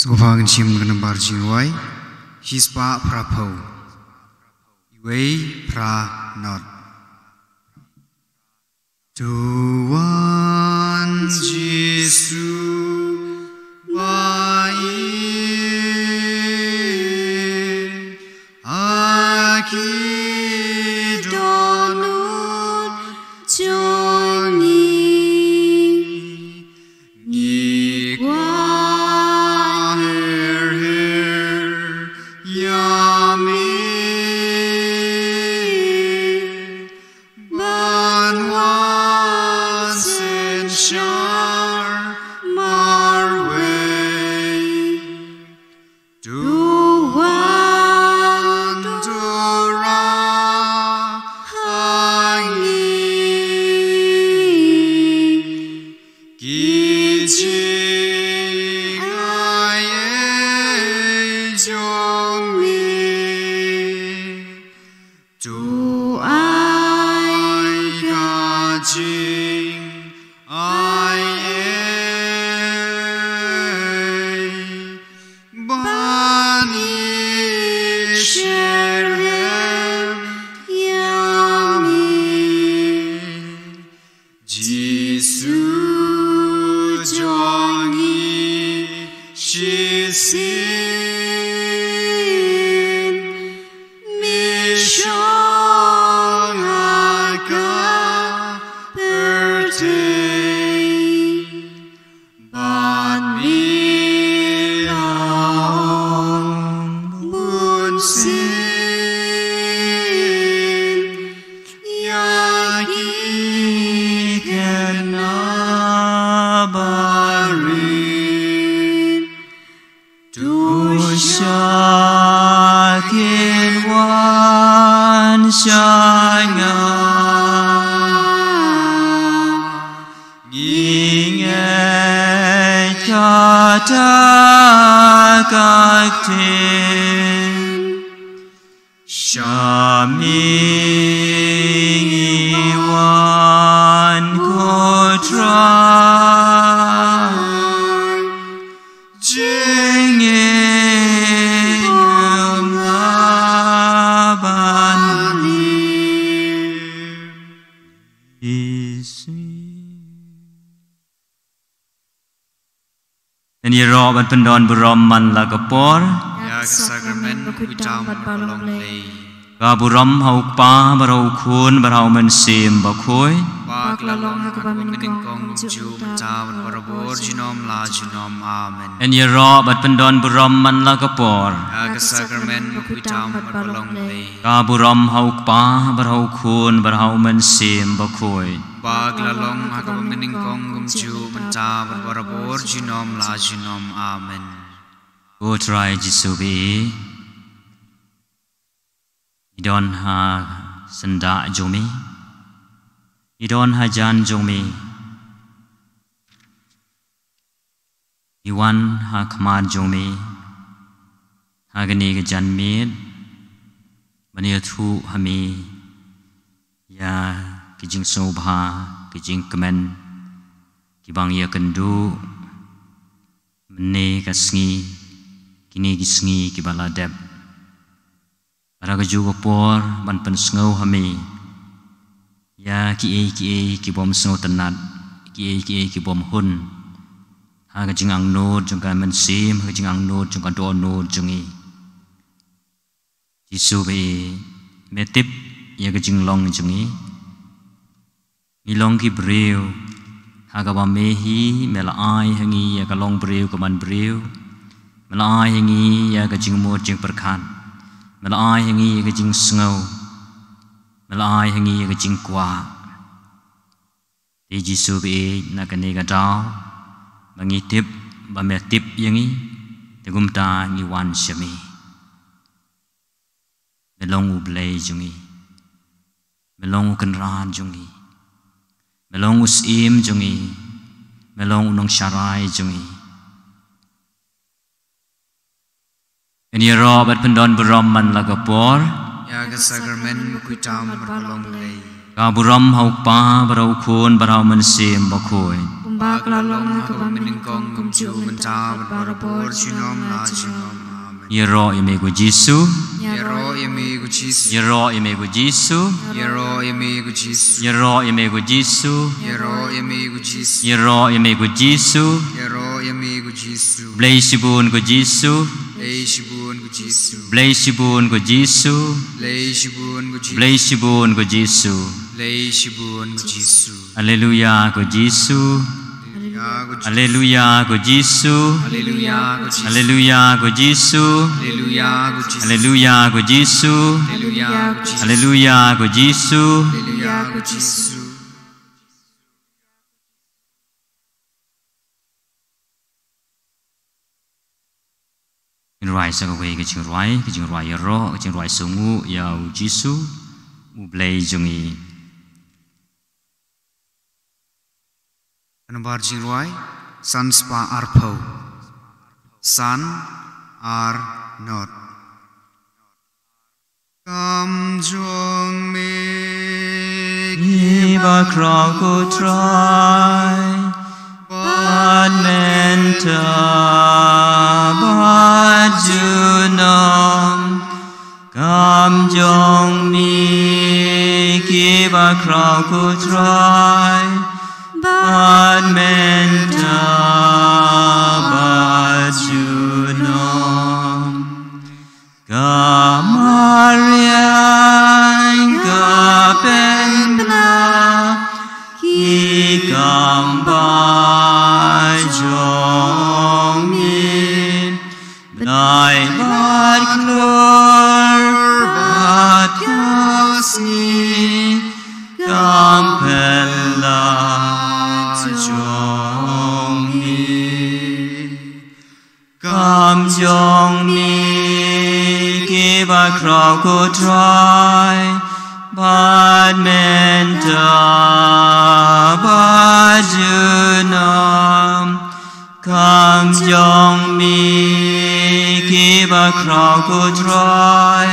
Skovang chim gana barjing wai, hispa prapo, iway pra not. Tuhan Yesus baik, aki donut joni, nikwa her yami, banwan sen shar marway, Tuhan dora hangi, kijing aye jongwi, tu ai kajing bani sherem yami, Jisu jongi shisin mission aga pertain bani bun sin yagi kenabarin Tusyakin wan syanga Nginget kata kaktin Syaming iwan kotra Ini robat pendon beroman lagapor ya sakramen kuitang balong lei Ka buram hauk pa barau kun barau mensim bakoi bak lalong hakapaminingkong ju mentawan barabor jinom la jinom amen Ini robat pendon beroman lagapor ya sakramen kuitang balong lei Ka buram hauk pa barau kun barau mensim bakoi bak lalong hakapaminingkong ju mentawan barabor jinom la jinom amen Go try Jisubi Idon ha senda jumi Idon ha jan jumi Iwan ha khamad jumi Ha gani ke jan mid Mani thu hami Ya kijing sobha kijing kemen Kibang ya kendu Mene kasngi Kini kisngi kibala deb Para kejugo por ban pensngau hami Ya ki bom sngau tenat ki bom hun Ha kejing ang nod jungka mensim kejing ang nod jungka do nod jungi Jisu be metip ya kejing long jungi Milong ki breu Hagaba mehi melai hangi ya kalong breu kaman breu melai hangi ya kajing mo jing perkan melai hangi ya kajing sngau melai hangi ya kajing kwa di Jisu be nakane gadau mangitip ba metip yangi tegum ta ngi wan syami melong ublei jungi melong kenran jungi Melong usim jungi, melong unong syarai jungi. Ini robat pendon beroman lagapor. Ya kesakramen kuitam berbalong lei. Ka buram hauk pa barau kun barau mensim bakoi. bak la long ha ka bam ning kong kum chu man ta bar bor chinom la chinom Yero ime gu Jisu Yero ime gu Jisu Yero ime gu Jisu Yero ime gu Jisu Yero ime gu Jisu Yero ime gu Jisu Yero ime gu Jisu Yero ime gu Jisu Bleishibun gu Jisu Leishibun gu Jisu Bleishibun gu Jisu Leishibun gu Jisu Bleishibun gu Jisu Leishibun gu Jisu Alleluia gu Jisu Alleluia gu Jisu Alleluia gu Jisu Alleluia gu Jisu Alleluia gu Jisu Alleluia gu Jisu Alleluia gu Jisu Alleluia gu Jisu Rai sa kwe ke ching rai ro ke ching rai sungu ya u Jisu u blei jungi Anubar jingwai sans pa arpo san are not Come join me Give a crowd go try But menta But junam Come join me Give a crowd go try But menta But junam Kamarian kapenda ki kambai jongin Benai bat klor bat kasni kampella jongin Kam jongin Give a crowd go try, but menta, but junam. Come join me, give a crowd go try,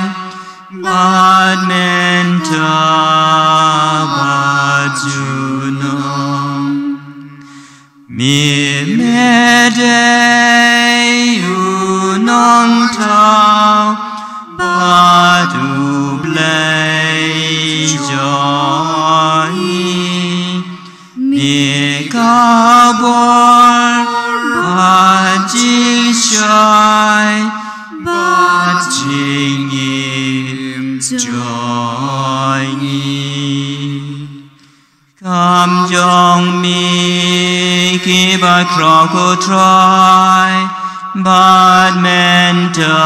but menta, but junam. Me mede unong tau. Badu blei joi mi kabor bajing shai bajing im joi Come join me give a crowd try But menta,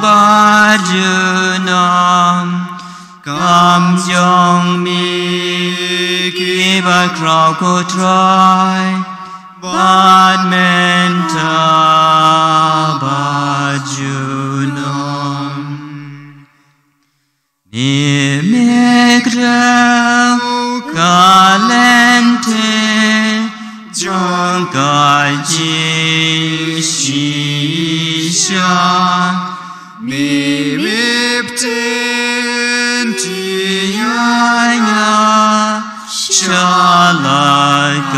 but junam. Come join me, give a crowd go try. But menta, but junam. Mi megrel calente. John Gai Jing Shisha Me Riptin Tiaya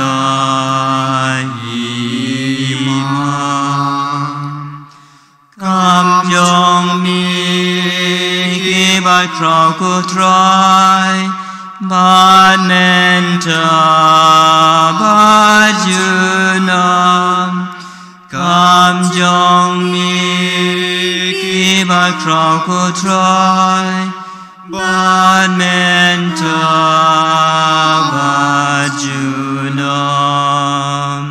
Shalagai Imam Come young me give I crowd go try But menta but junam Come join me give a crowd go try But menta but junam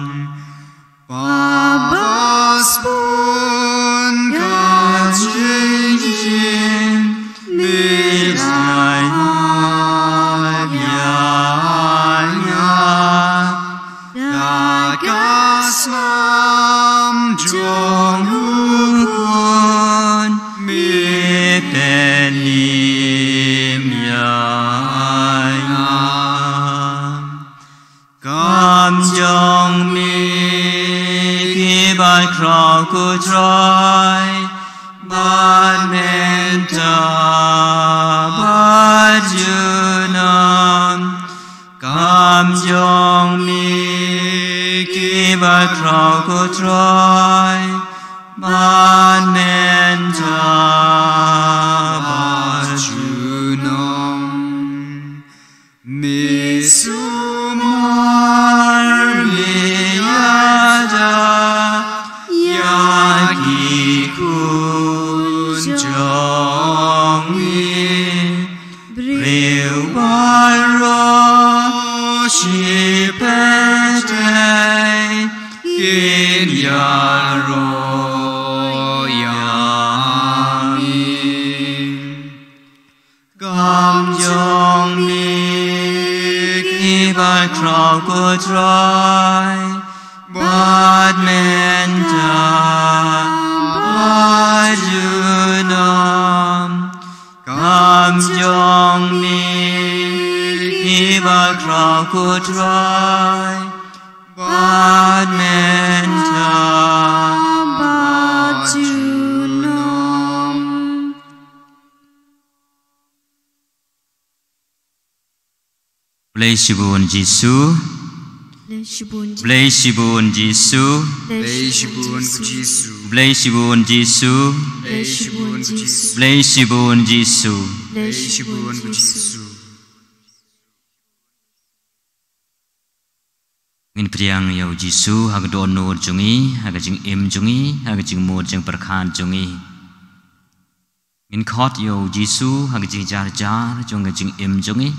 Babas pun kajin Midnight Dagaslam jong hukun mi penim yayam Come join me give I crowd go try But menta but junam Come jong mi ki ba krao ko troi ban men ta ba chu nom mi sumar mi yada ya ki kun jong mi breu baro shi pete kin yaro yami gam jong mi ki ba krao ko try bad menta bajunam gam jong mi ki ba krao ko try bad menta bajunam. Bless you, Jesus. Bless you, Jesus. Bless you, Jesus. Bless you, Jesus. Bless you, Jesus. Bless you, Jesus. Bless you, Jesus. Ngin priang yau Jesus hag don nur jungi hag jing im jungi hag jing mod jing perkhan jungi. Ngin khot yau Jesus hag jing jar jar jung jing im jungi.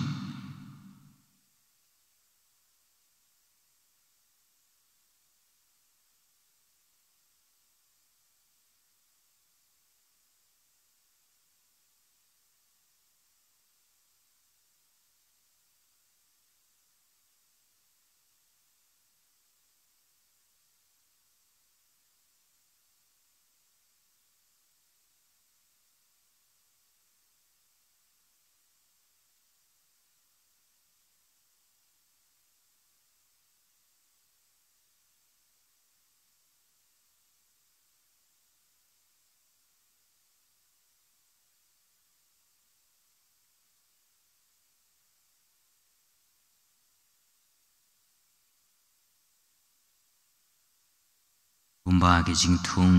Umba ke jing thung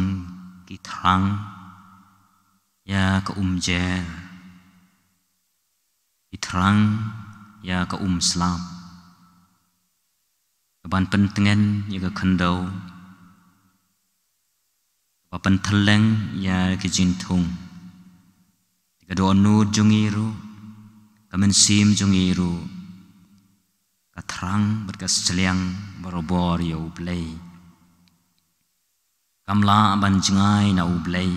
ki thang ya ka jer ki thang ya ka slap ban pentengen ya ka khandau ba pen thaleng ya ke jing thung ka do nu jungiru ka men sim jungiru ka thang berkas celiang barobor yo play kamla ban jingai na ublay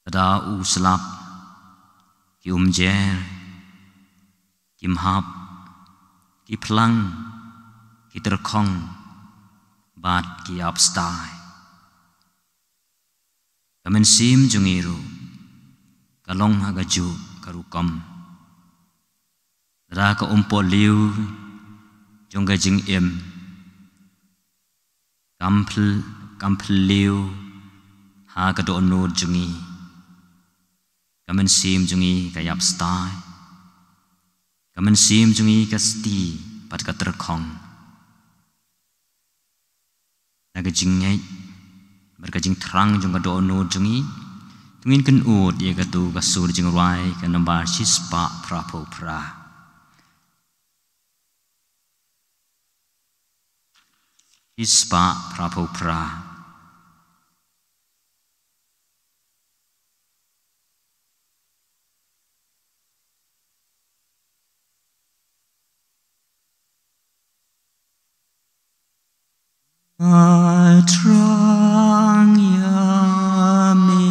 tada u slap ki jer kim hap ki plang ki terkhong bat ki upstai kamen sim jungiru kalong hagaju karukam tada ka poliu jongga jing kampl liu ha ka do nur jungi kamen sim jungi ka yap stai kamen sim jungi ka sti pat ka terkhong naga jingai berka jing thrang jong ka do nur jungi tungin kan ut ye ka tu ka sur jing rai ka nambar sispa prapo pra Ispa prapo pra Atrang yami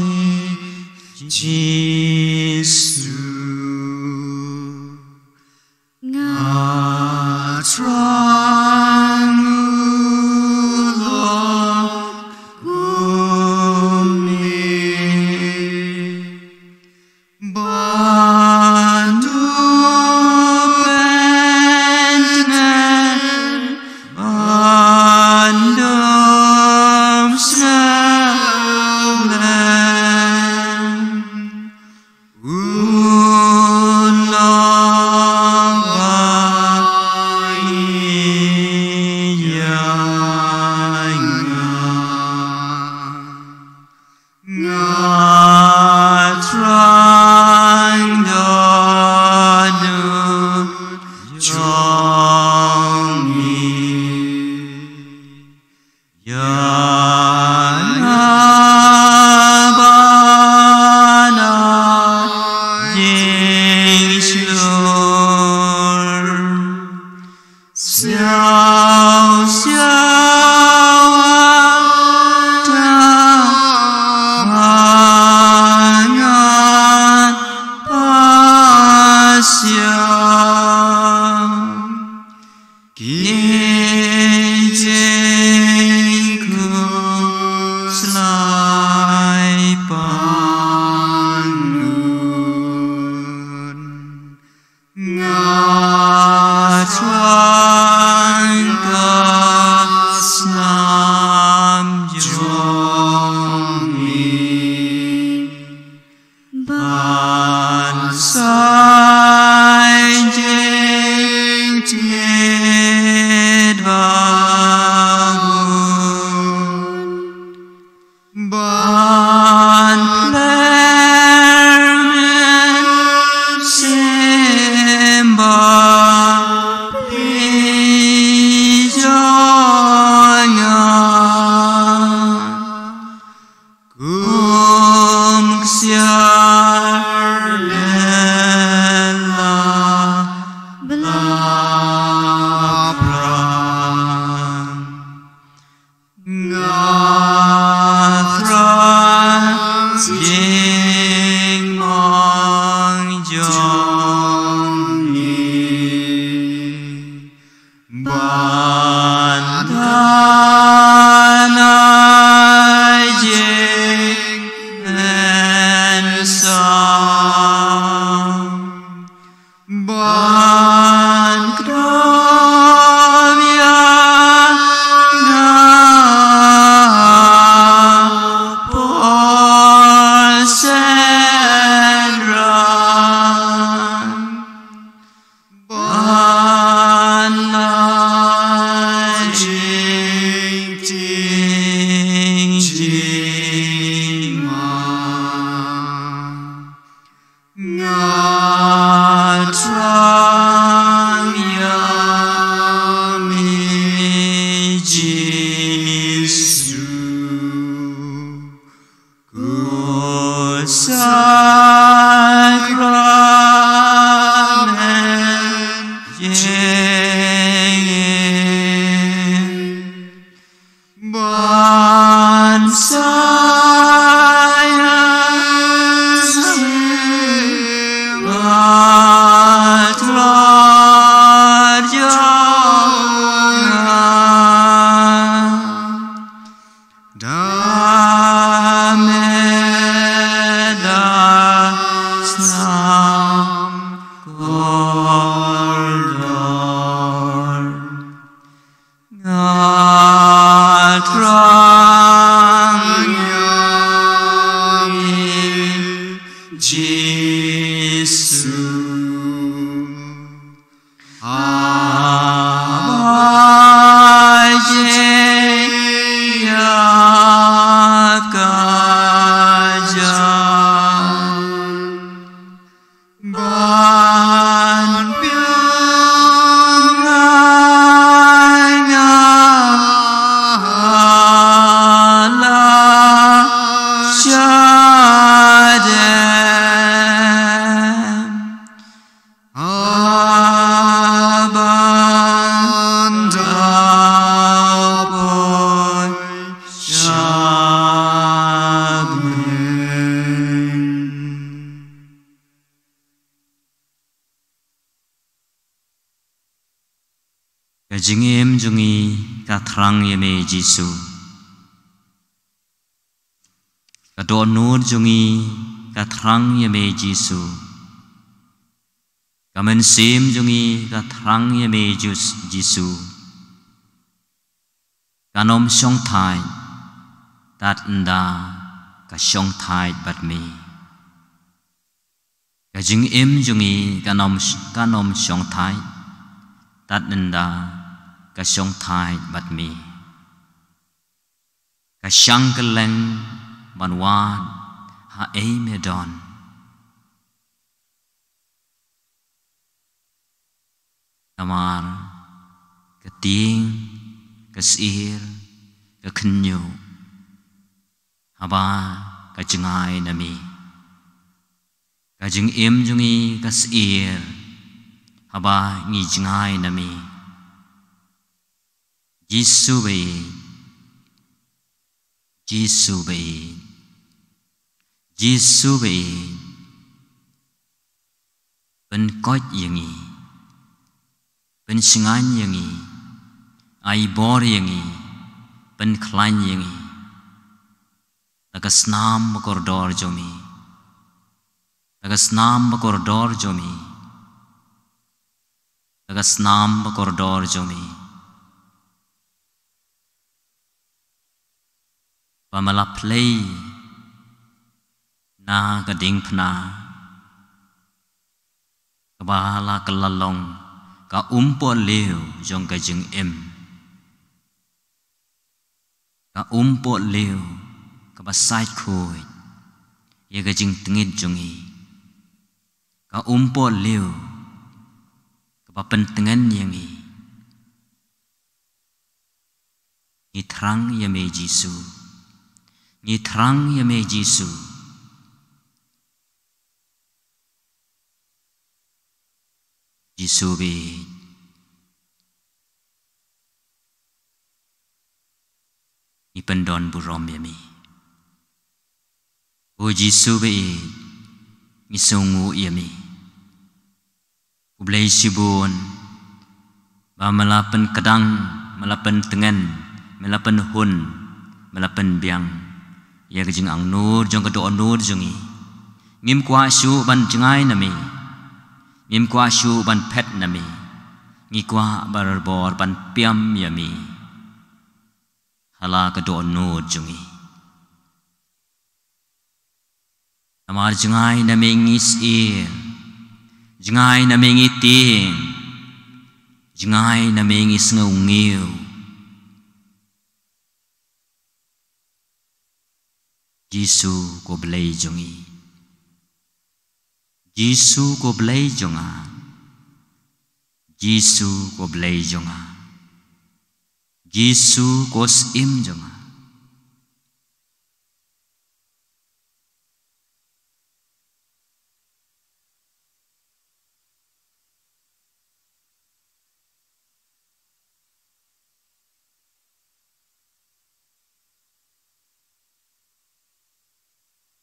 Jesu Atrang Lord Xiao xiao ta ngan pa xiao kiến chính khu slai pan nun nga chuan ka snam jongi ban sai jing tiệt vagun ban plermen semba Jing em jungi ka thrang yeme Jisu ka don nur jungi ka thrang yeme Jisu ka men sim jungi ka thrang yeme Jisu ka nom song thai tat nda ka song thai bat me ka jing em jungi ka nom song thai tat nda ka song thai bat mi ka shang ka leng ban wan ha ei me don kamar ka ting ka sir ka khnyu haba ka chingai nami ka jing em jungi ka sir haba ngi chingai nami Giêsu be Giêsu be Giêsu be bên coi yangi bên singan yangi ai bor yangi bên klein yangi nagasnam koridor jomi nagasnam koridor jomi nagasnam koridor jomi pamala play na gading pna kabala kalalong ka umpo leo jong ka jing em ka umpo leo ka basai khoi ye ka jing tngit jongi ka umpo leo ka papentengan yangi ni thrang ye me Giêsu ni thrang ye me Giêsu Giêsu be ni pendon burom yami o Giêsu be ni sungu yami ublai sibun ba malapan kadang malapan tengan malapan hun malapan biang ya kejing ang nur jong kado nur jongi ngim kwa shu ban jengai nami ngim kwa shu ban pet nami ngi kwa barbor ban piam yami hala kado nur jongi amar jengai nami ngis jengai nami ngi ting jengai nami ngis ngeu Giêsu ko blei jongi Giêsu ko blei jonga Giêsu ko blei jonga Giêsu ko sim jonga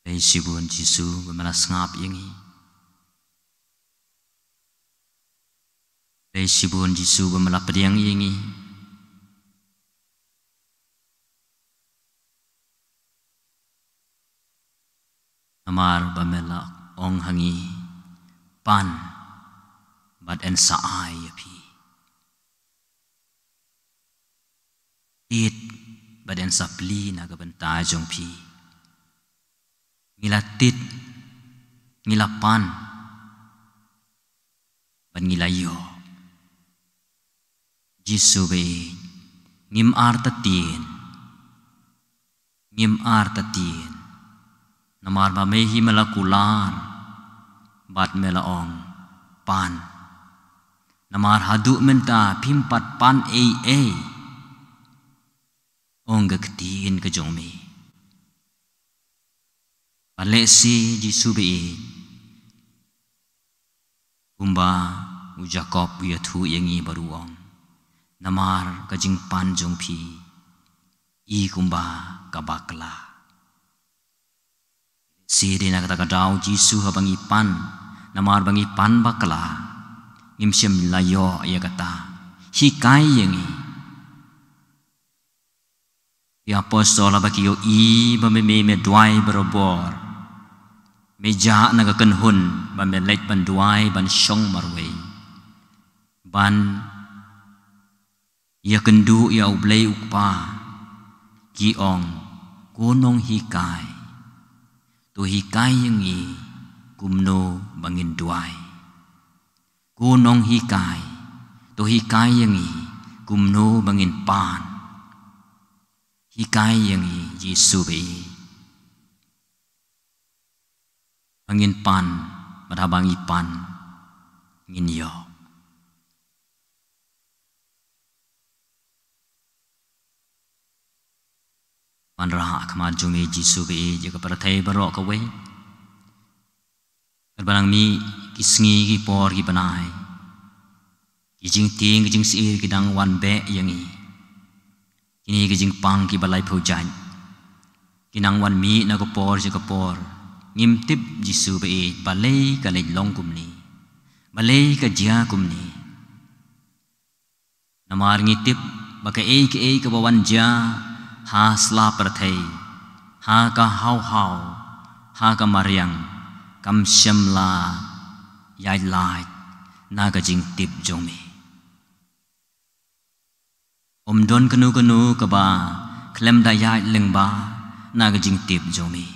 Blei sibun Giêsu bemalas ngap yangi Blei sibun Giêsu bemalap pediang yangi amar bamela ong hangi pan bad en saai yapi it bad en sapli naga benta jong pi ngilatit ngilapan ban ngilayo Giêsu be ngim artatien namar ba mehi malakulan bat melaong pan namar hadu menta pimpat pan ong gaktiin ke jongmi Alesi Giêsu be kumba u Jacob ya thu yangi baruong namar kajing pan jong pi i kumba kabakla si dina kata kadau Giêsu habangi pan namar bangi pan bakla ngimsem layo ya kata hikai yangi ya apostol abakio i bameme me dwai barobor meja naga kenhun ban melek ban duai ban shong marwei ban ia kendu ia ublei ukpa kiong kunong hikai tu hikai yangi kumno bangin duai kunong hikai tu hikai yangi kumno bangin pan hikai yangi Giêsu be angin pan madhabang ipan ngin yo panra khamar jungi Giêsu be jaga parathai barok kawe barang mi kisngi ki por ki banai ki jing ting ki jing sir ki dang wan be yangi kini ke jing pang ki balai phau jan kinang wan mi na ko por je ko por ngim tip jisu be balai ka le long kum ni balai ka jia kum ni namar ngi tip ba ka e ka bawan ja ha sla par thai ha ka hau hau ha ka mariang kam syam la yai lai na ka jing tip jong mi don kanu ka ba klem da yai leng ba na ka jing tip jong mi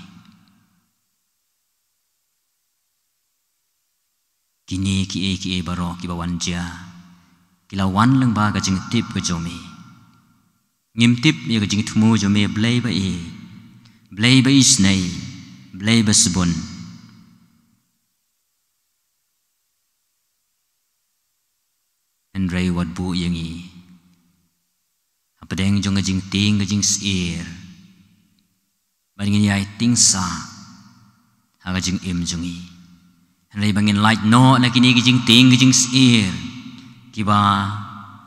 kini ki e baro ki bawan ja kila wan leng ba ka jing tip ka jong mi ngim tip ya ka jing thumu jong mi blai ba snai blai ba subun and ray wat bu yangi apadeng jong ka jing ting ka jing sir bangin yai ting sa ha ka jing im jongi ray bangin light no na kini ka jing ting ka jing sir kiba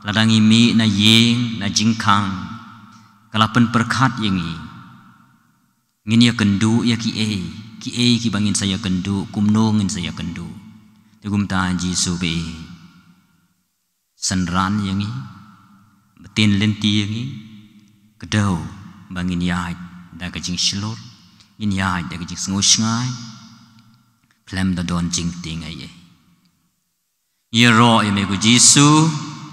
ladangi mi na yeng na jing khang kalapan perkhat yangi ngin ya kendu ya ki e bangin saya kendu kumnongin saya kendu tegum ta jisu be sanran yangi betin lenti yangi kedau bangin yai da ka jing shlor in yai da ka jing sngo sngai klem da don jing ting ai ye ro ye me gu jisu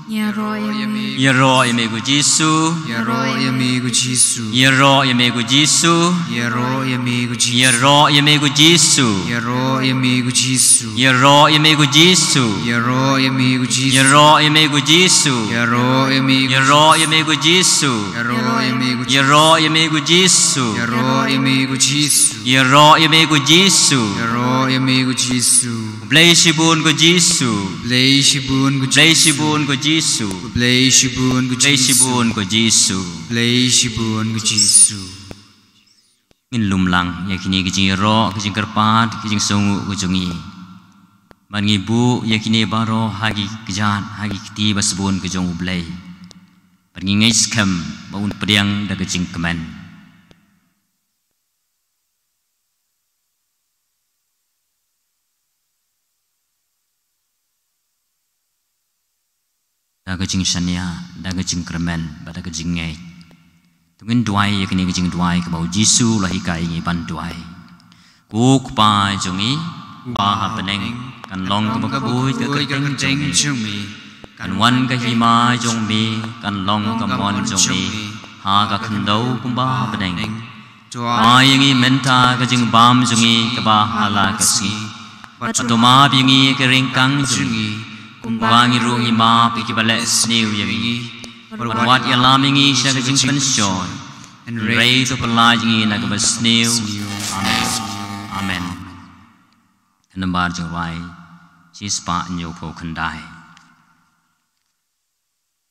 ye ro ye me gu jisu ye ro ye me gu jisu ye ro ye me gu jisu ye ro ye me gu jisu ye ro ye me gu jisu ye ro ye me gu jisu ye ro ye me gu jisu ye ro ye me gu jisu ye ro ye me gu jisu ye ro ye me ye ro ye me gu jisu ye ro ye me gu ye ro ye me gu jisu ye ro ye me gu jisu ye ro ye me gu jisu ye ro ye me gu jisu blai shibun gu jisu blai shibun gu blai shibun gu jisu blai shibun gu blai shibun gu jisu blai shibun gu jisu min lumlang ya kini ke jing ro ke jing kerpat ke jing songu gu jongi man ngi bu ya kini baro hagi kejan hagi kti basbun ke jong blai pergi ngai skam baun priang da ke jing keman da ke jing shania da ke jing kremen ba da ke jing ngai tungin duai ya kini ke jing duai ke bau jisu lahi kai ngi ban duai ku pa jongi pa ha peneng kan long ke ba bui ke teng jong mi kan wan ka hi ma jong mi kan long ka mon jong mi ha ka khandau kum ba peneng ai ngi menta ka jing bam jongi ka ba hala ka si patoma bi ngi ke ring kang jongi wangi rungi ma piki bale sniu yangi wat ya lamingi sha ka jing pension and ray to pelajingi na ka sniu amen amen nambar jong wai chi spa nyo pho khandai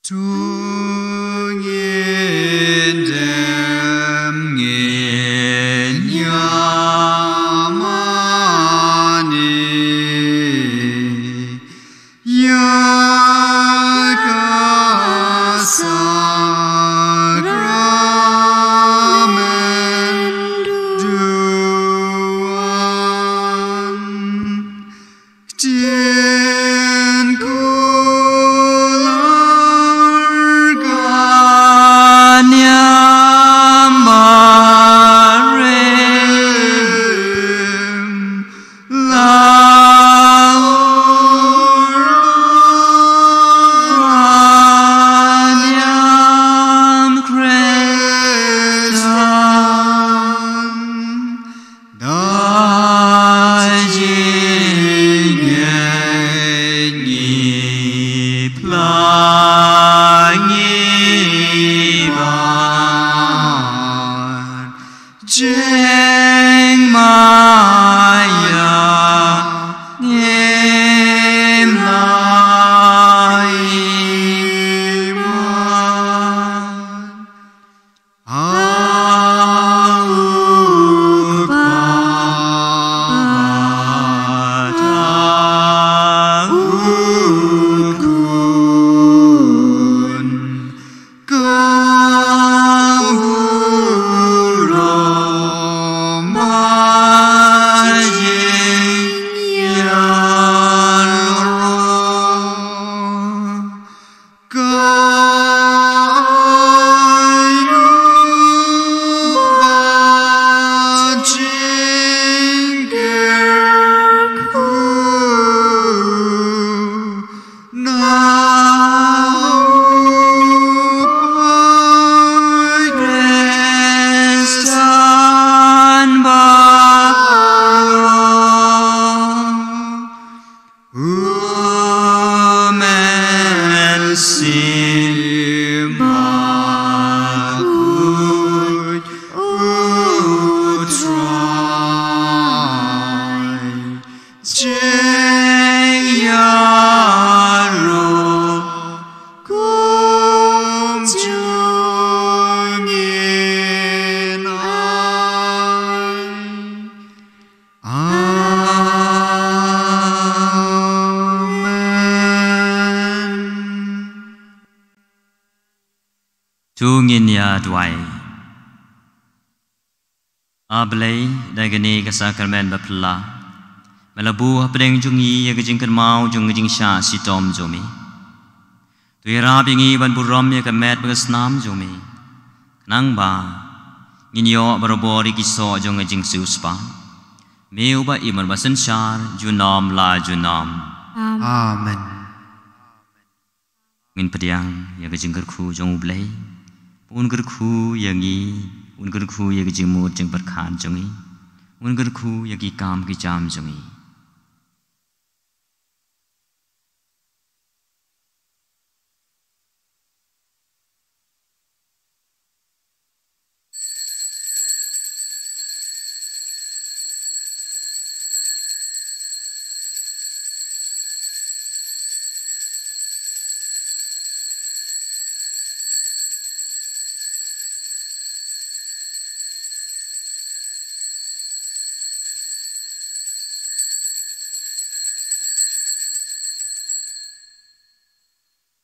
tu ngin dem ngin ya God Tungin dwai ablay dagani ka sakramen bapla malabu hapdeng jungi ya gajing kermau jung gajing sha sitom jomi tuira bingi ban buram ya kamet bagasnam jomi nang ba nginyo barobori kiso jung gajing suspa meu ba iman basan shar junam la junam Amen. Ngin padiang ya gajing kerku jung ublay Ungerku yangi, ungerku yagi jimut jeng berkhan jongi, ungerku yagi kam ki jam jongi.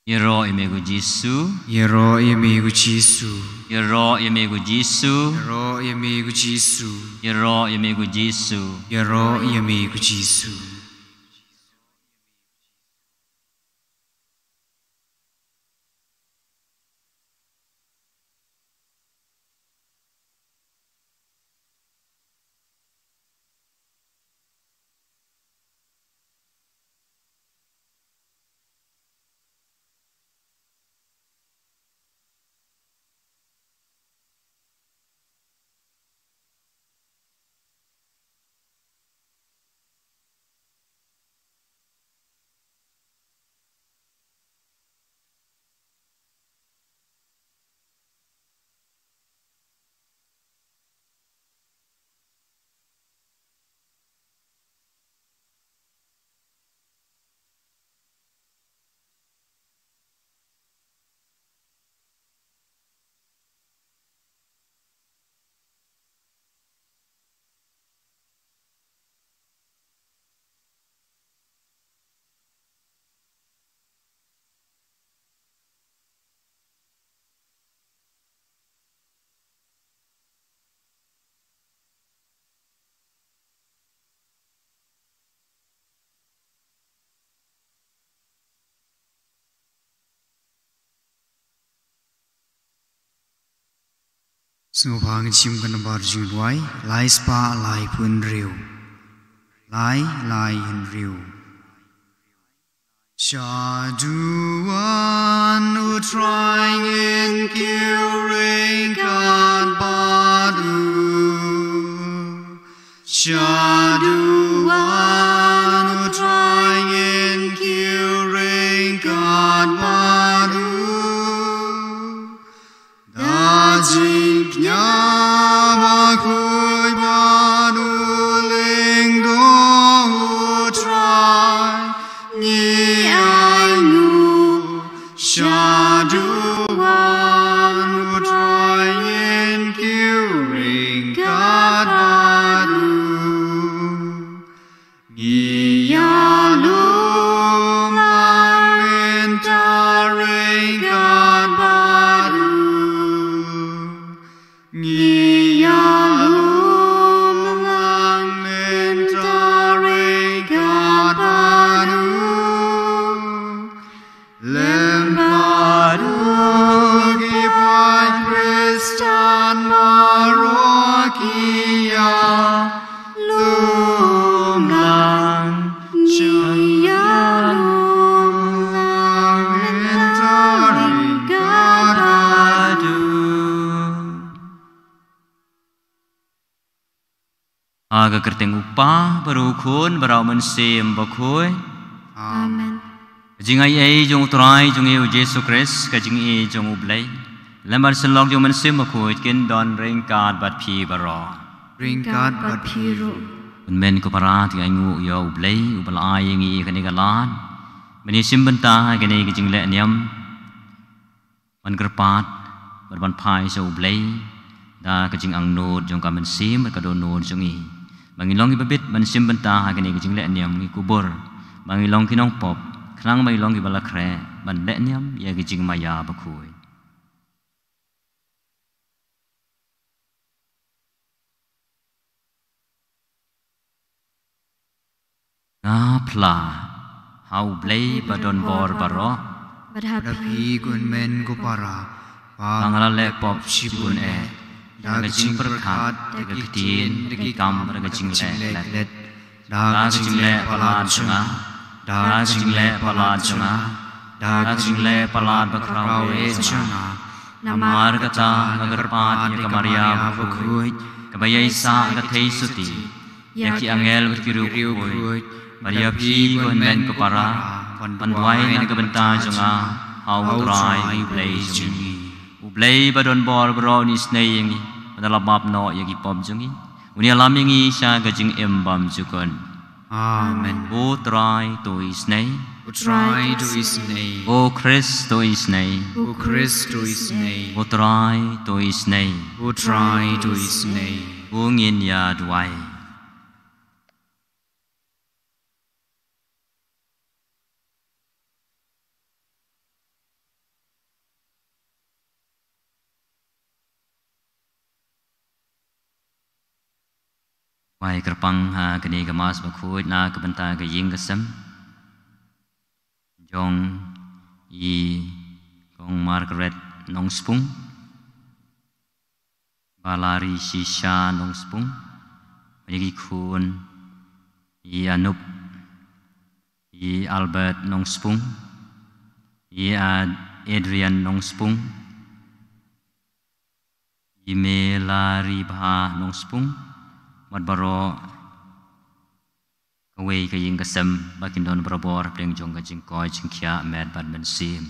Yero imegu Jisu, Yero imigu Jisu, Yero imegu Jisu, Yero imigu Jisu, Yero imegu Jisu, Yero imigu Jisu. Sungupang chim kan barjun wai, lai spa lai pun riu, lai in riu. Shaduan who trying in curing God badu. Shaduan who trying in curing God badu. Dajing nyama kui badu ling do who try ni ainu shaduan who trying in curing God badu. Giyalum lamentary God badu. Giyalum lamentary God badu. Lembadu gipai Christian parokia. Lumlang Giyalum lamentary God badu. Aga kerteng upah berukun berau mensem bakoi. Amen. jing ai jong trai jong eu Jesu Christ ka jing e jong ublei lemar selok jong men sim ko kin don ring kad bat phi baro ring kad bat phi ro men ko para ti ngu yo ublei ubal ai ngi ka ni ka lan meni sim benta ka ni ka jing le niam man kerpat ban phai so ublei da ka jing ang no jong ka men sim ka do no jong i mangilong i babit man sim benta ka ni ka jing le niam ngi kubur mangilong kinong pop khlang mai long ki bala khre ban le niam ye ki jing ma ya ba khui na phla hau blei ba don bor baro Rapi gun men ko para bangala le pop sipun e da ka jing perkhat de ka tin de ki kam ra ka jing le let da ka jing le palan chunga da jing le palan chunga da jing le palan ba krau e chunga namar ka ta agar pat ye ka maria ba khui ka ba yai sa ka thei suti ya ki angel ber ki ru khui maria phi gon men ko para pan wai na ka benta chunga how try we play jungi u play ba don bor bro ni snei ngi da bab no ye ki pom jungi uni alam ngi sha ka jing em bam jukon Amen. O try to his name. O try to his name. O Christ to his name. O Christ to his name. O try to his name. O try to his name. O ngin ya duai. Wai kerpang ha kini kemas bakut na kebenta ke ying kesem jong i kong Margaret nong spung balari shisha nong spung bagi kun i Anup i Albert nong spung i Adrian nong spung i Melari bah nong spung mat baro kawei ka ying kasem bakin don barabor pleng jong ka jing koi jing kya med bad men sim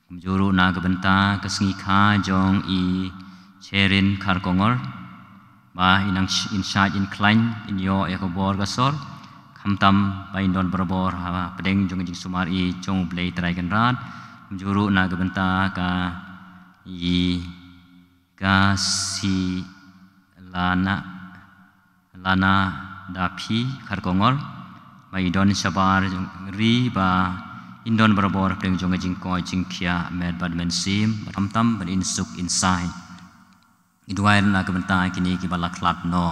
kumjuru na ka benta ka sngi kha jong i cherin khar kongor ba inang inside in klein in yo ya ka bor ka sor khamtam ba in don barabor ha pleng jong jing sumar i jong blei trai kan rat kumjuru na ka benta ka i ka si lana dapi kharkongor mai don sabar ri ba indon barabor pleng jong jing koi jing khia med bad men sim tam tam ban in suk inside idwai na ka benta kini ki balak lat no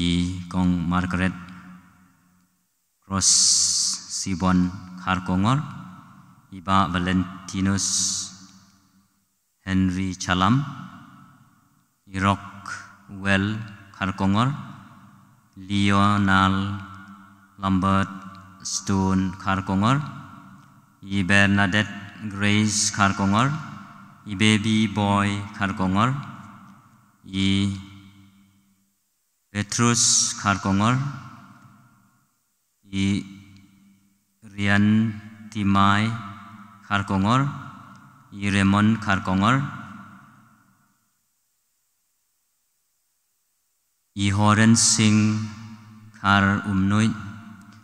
i kong Margaret Cross Sibon kharkongor iba Valentinus Henry Chalam Irok Well Kharkongor Lionel Lambert Stone Kharkongor I Bernadette Grace Kharkongor I Baby Boy Kharkongor I Petrus Kharkongor I Rian Timai Kharkongor I Raymond Kharkongor I Horen Singh Khar Umnoi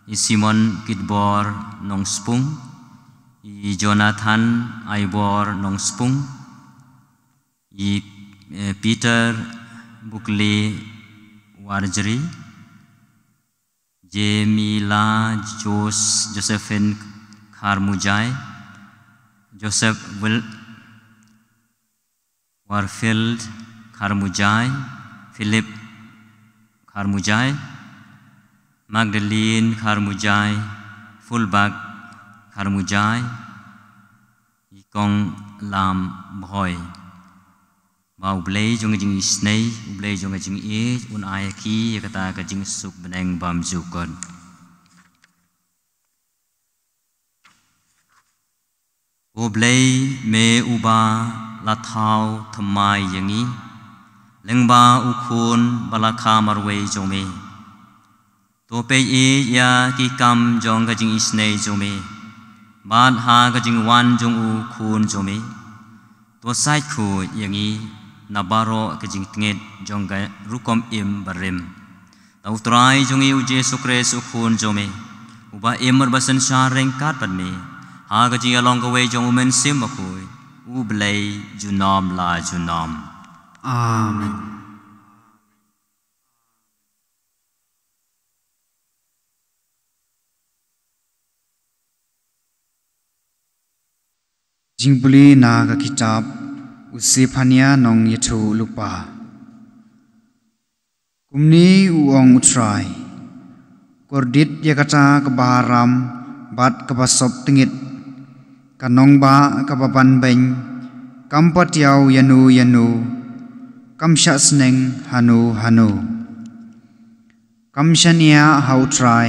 I Simon Kidbor Nong Spung I Jonathan Aibor Nong Spung I Peter Bukley Warjri Jamila Josephine Khar Mujai Joseph Warfield Khar Mujai Philip Khar Mujai Magdalene Khar Mujai Fulbag Khar Mujai Ikong Lam Bhoi Mau blei jong jing isnei blei jong jing e un ayaki kata ka jing suk beneng bam jukon o blei me uba la thau thamai yangi lengba ukhun balakha marwei jome ตัวเปย์ยากิกรรมจงกะจิงอิสเนจงเมบาดหากะจิงวันจงอูคูนจงเมตัวไซคูอย่างนี้นาบารอกะจิงเงดจงกะรุกอมอิมบาริมตาวตรายจงอีอุเจสุคริสคูนจงเมอุบาอิมมรบัสันชาเร่งกัดปัดเมหากะจิงอลองกะเวจงอุเมนซิมมะคุยอุบเลจุนอมลาจุนอมอาเมนจิงบุลีนากะกิตาบอุสิพันยานองยทูลุปากุมนี้อุองอุตรายกอร์ดิตยกะจากะบารามบัดกะบะศพติงิดกะนองบากะบะบันเบงกัมปะเตียวยานูกัมชะสเนงฮานูกัมชะเนียฮาวทราย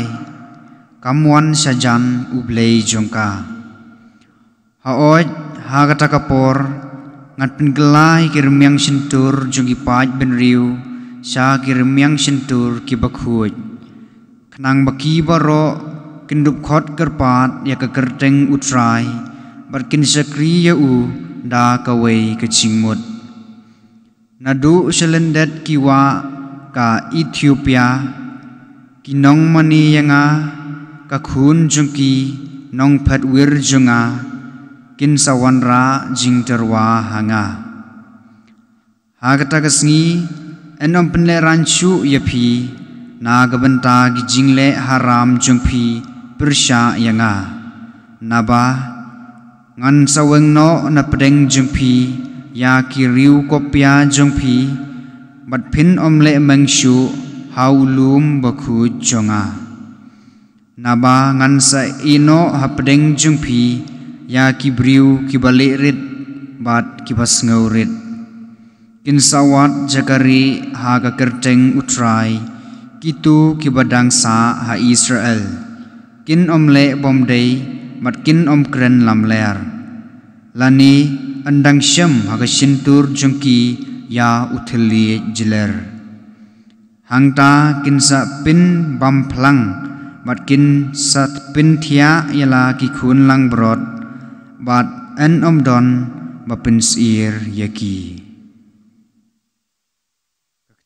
กัมวันชะจันอุบเลจงกาฮาออยฮากะตะกะปอร์งัดเป็นกลายกิรเมียงชินตูร์จงกิปาจเป็นริวชากิรเมียงชินตูร์กิบักหุยขนังบักีบารอกินดุบขอดกระปาดยากะกระเตงอุตรายบัดกินสกรียอูดากะเวกะจิงหมดนาดูเชลนเดตกิวากาอิธิโอเปียกินองมันียังากะคูนจงกีนองพัดวิรจงากินสวรรค์ราจิงตรวาหางาหากตากสงีเอ็นอมเป็นเลรันชูยพีนากบันตากิจิงเลหารามจงพีปริชายังานาบางันสวงโนนับเดงจงพียากิริวกบยาจงพีบัดพินอมเลมังชูฮาวลูมบคูจงานาบางันสอิโนฮับเดงจงพียากิบริวกิบาเลริดบาดกิบัสเงาริดกินสวัสจักรีหากะกระเตงอุตรายกิตูกิบดังสาหาอิสราเอลกินอมเละบอมเดย์มัดกินอมเกรนลำเลร์ลานีอันดังเชมหากชินตูร์จงกียาอุทลีจิเลร์หังตากินสะปินบัมพลังมัดกินสัตปินเทียยลากิคูนลังบรอดบาดอันอมดอนมาเป็นสีร์ยากี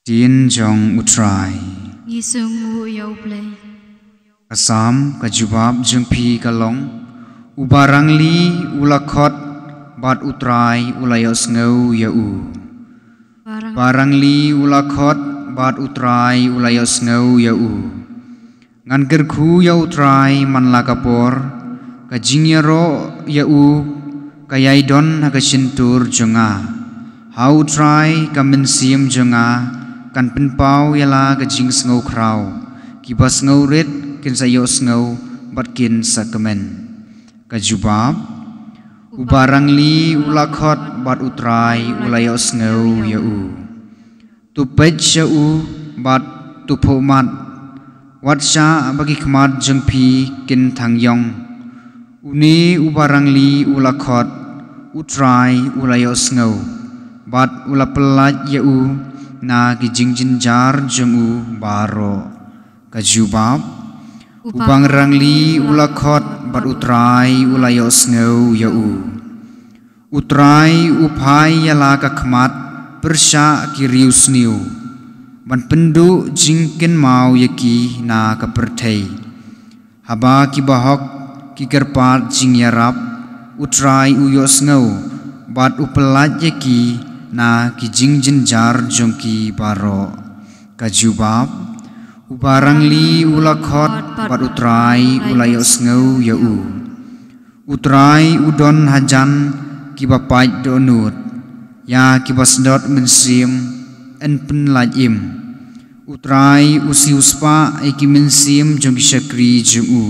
จีนจงอุตรายยิสุงูยาวเปลยกสามกจุบาบจงพีกะลงอุบารังลีอุลาคอดบาดอุตรายอุลายสเงวยาอูบารังลีอุลาคอดบาดอุตรายอุลายสเงวยาอูงันเกิดคูยาอุตรายมันลากะปอร์กะจิงยาโรยาอูกะยายดอนหากะชินตูร์จงาฮาวทรายกะมินซีมจงากันเป็นเป้ายาลากะจิงสงคราวกิบัสงเรดกินสยสงบัดกินสักเมนกะจุบาบอุบารังลีอุลาคอดบัดอุตรายอุลายสงยาอูตุเป็ดชาอูบัดตุโพมัดวัดชาบกิขมาดจงพีกินทางยองอุนีอุบารังลีอุลาคอดอุตรายอุลายสงบัดอุลาปลาดยาอูนากิจิงจินจาร์จงอูบารอกะจูบาบอุบังรังลีอุลาคอดบัดอุตรายอุลายสงยาอูอุตรายอุพายยาลากะขมัดปรชากิริวสนิวบันเป็นดูจิงกินมาว ยกีนากะปรเทยฮาบากิบะฮอกกิกรปาดจิงยารับอุตรายอุยสงบัดอุปลาดยกีนากิจิงจินจาร์จงกีบารอกะจูบาบอุบารังลีอุลาคอดบัดอุตรายอุลายสงยาอูอุตรายอุดอนฮัจันกิบะปายดอนูดยากิบัสดอดมินซิมอันเป็นลายอิมอุตรายอุซิอุสปาไอกิมินซิมจงกิชกรีจงอู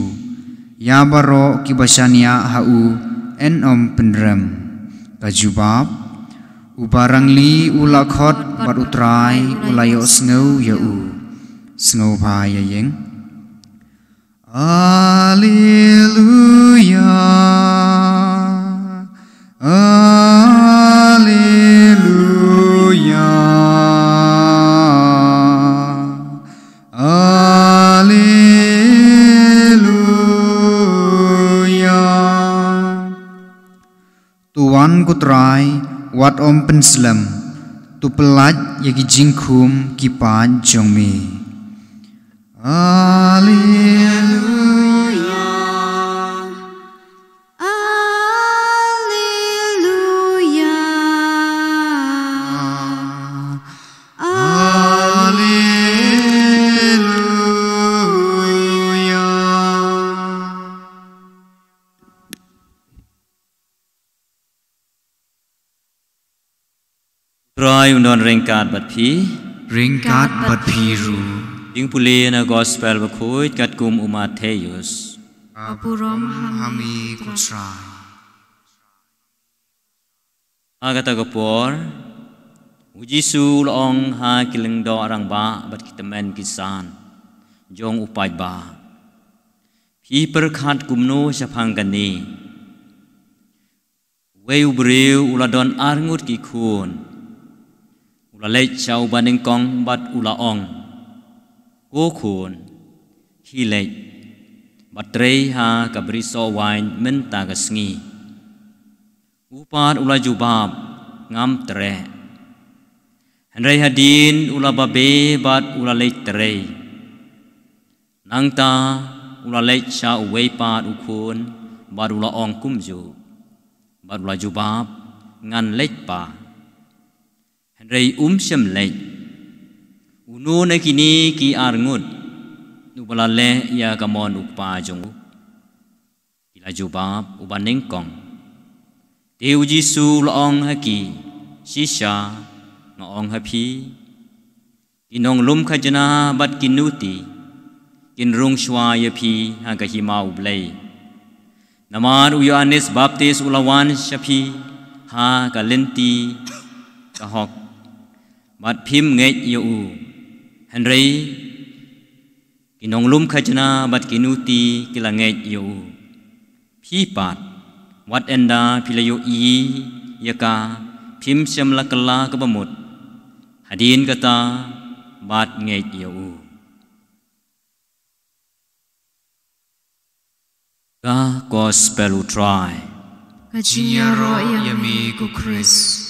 ยาบารอกิบาชานียาฮาอูอันอมเป็นเรมกะจูบาบอุบารังลีอุลาคอดบัดอุตรายอุลายสงยาอูสงพายยังอาเลลูยาอาเลลูยาอาเล tuan kutrai wat om penslam tu pelat yagi jingkum kipan jongmi. Haleluya. Haleluya. Haleluya. Try undon ringkat bat phi Ringkat bat piru. Ding puli na gospel bakhuit kat kum Mattheus. Apurom Hami kutrai. Agata kapor Ujisu laong ha kiling do arang ba bat kitamen kisan jong upai ba. Phi perkhat kumno sapang gani. Weu breu uladon arngut ki khun. Ulalek chau baning kong bat ulaong. Cô khôn khi lệ bắt trei ha kabri so wine men ta gasngi upat ula jubab ngam tre henrei hadin ula babe bat ula lei trei nang ta ula lei cha uwei pat u khôn bat ula ong kumju bat ula jubab ngan lei pa henrei sem lei Unu na kini ki arngut nubalale ya kamon ukpa jong kila jubab ubaneng kong Teu Jisu laong haki shisha ngaong hapi kinong lum khajana bat kinuti kinrung shwa yapi hagahima ublay namar Yohanes Baptis ulawan shapi ha kalenti kahok bat phim ngai yu Henry kinong lum khajna bat kinuti kilanget yu phi pat wat enda philayo I yaka phim semla kala ka bamut hadin kata bat nget yu ka gospel try Kajinyaro yami ku Chris.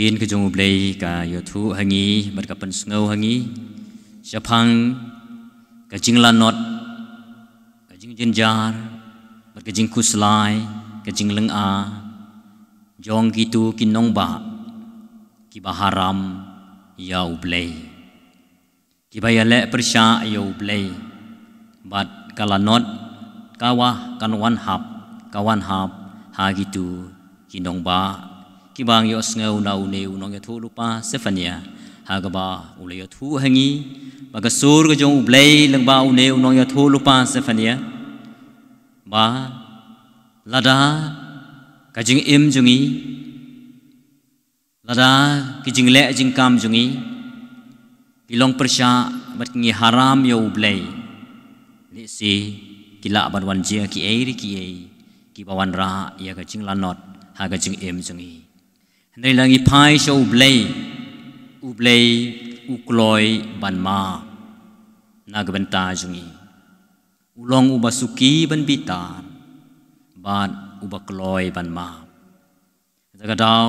Tin ke jong ublay ka yothu hangi bat ka pen sngo hangi sapang ka jing lanot ka jing jenjar bat ka jing kuslai ka jing leng a jong gitu kinong ba ki baharam ya ublay ki bayale persya ya ublay bat kalanot kawa kanwan hap ha gitu kinong ba Kibang yo sngo na une unong yo thu lupa Stefania hagaba ule yo thu hangi bagasur ga jong ublay lang ba une unong yo thu lupa Stefania ba lada kajing im jungi lada kijing le jing kam jungi pilong persya bat ngi haram yo ublay li si kila ban wan jia ki bawan ra ya kajing lanot ha kajing im jungi Nei langi pai so ublay ukloi banma nagbenta jungi ulong ubasuki ban bitan ban ubakloi banma jagadau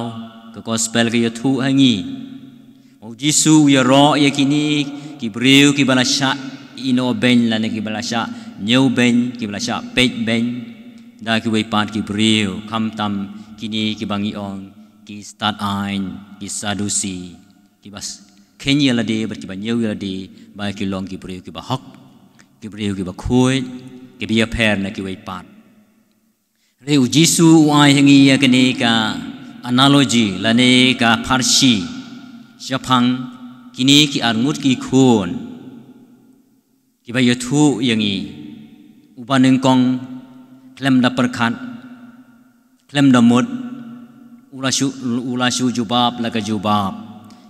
ke gospel ke yathu hangi mau Jisu ya ro ya kini ki breu ki balasha ino ben la ki balasha nyeu ben ki balasha pej ben da ki wei pat ki breu kam tam kini ki bangi ong ki start ain ki sadusi ki bas kenya la de ber ki banyeu la de ba ki long ki breu ki ba hok ki breu ki ba khoi ki bia pher na ki wei pat reu Jisu ai hangi ya kene ka analogy la ne ka pharsi sapang kini ki arngut ki khon ki ba yathu yangi ubaneng kong klem da perkhat klem da mut ulashu jubab laga jubab